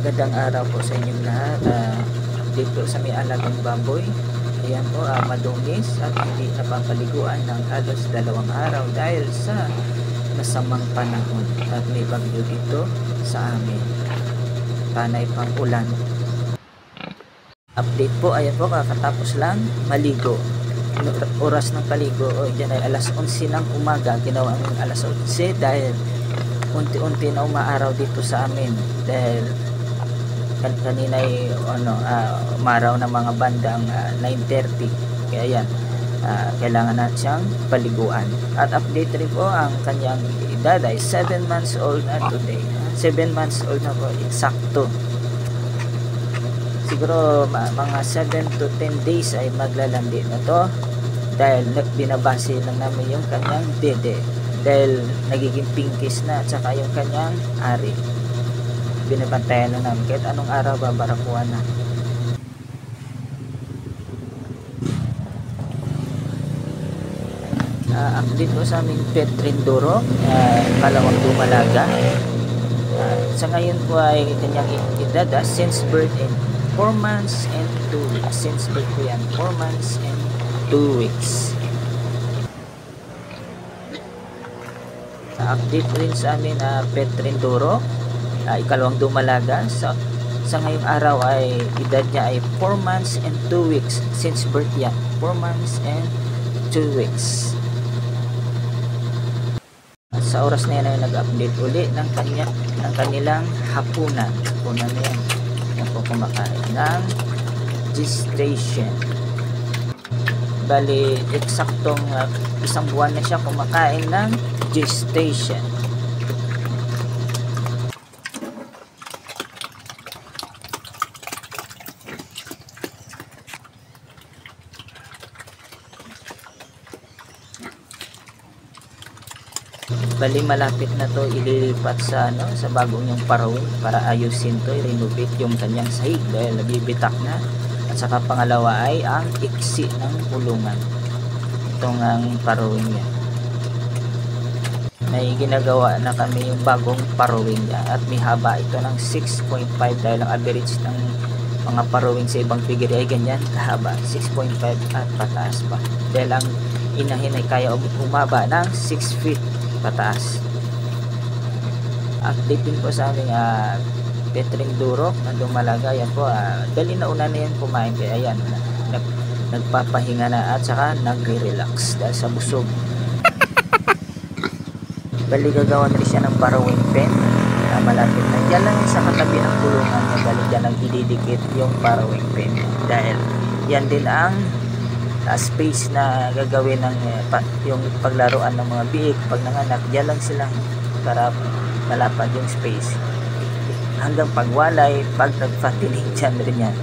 Magandang araw po sa inyong lahat. Dito sa may alagang baboy, ayan po, madungis at hindi napapaliguan ng halos 2 araw dahil sa masamang panahon at may bagyo dito sa amin. Panay pang ulan. Update po, ayan po, kakatapos lang maligo. Oras ng paligo, dyan ay alas 11 ng umaga. Ginawa ng alas 11 dahil unti-unti na umaaraw dito sa amin dahil kanina ay umaraw ng mga bandang 9:30, kaya yan, kailangan na siyang paliguan. At update rin po, ang kanyang edad ay 7 months old na today. 7 months old na po, eksakto. Siguro mga 7 to 10 days ay maglalandi na to dahil binabase lang namin yung kanyang dede dahil nagiging pinkish na at saka yung kanyang ari. Binabantayan na namin kahit anong araw babarakuan na. Update po sa aming pet Trinduro, kalawang dumalaga. Sa ngayon po ay kanyang edad since birth in 4 months and 2 weeks. Since birth po yan, 4 months and 2 weeks. Update rin sa amin pet Trinduro, ikalawang dumalaga. Sa ngayong araw ay edad niya ay 4 months and 2 weeks since birth yan, 4 months and 2 weeks. Sa oras na yan ay nag-update uli ng kanilang hapunan na yan. Yan po, kumakain ng gestation. Bali eksaktong 1 buwan na siya kumakain ng gestation. Bali malapit na to ililipat sa bagong yung parawing para ayusin to, i-renovate yung kanyang sahig dahil nabibitak na. At saka pangalawa ay ang iksi ng kulungan. Itong ang parawing niya. May ginagawa na kami yung bagong parawing niya at may haba ito ng 6.5 dahil ang average ng mga parawing sa ibang figure ay ganyan kahaba, 6.5 at pataas pa. Dahil ang inahin ay kaya umaba ng 6 feet pataas. Update din po sa aming pet Trinduro na dumalaga. Yan po, dali na una na yan kumain kaya ayan, nagpapahinga na at saka nagre-relax dahil sa busog. Bali gagawa rin siya ng parawing pen malapit na dyan lang sa katabi ng kulungan niya. Bali dyan lang ididikit yung parawing pen dahil yan din ang space na gagawin ng yung paglaruan ng mga biik pag nanganak. Diyan lang sila para malapad yung space hanggang pagwalay, pag nagfatiling dyan rin yan.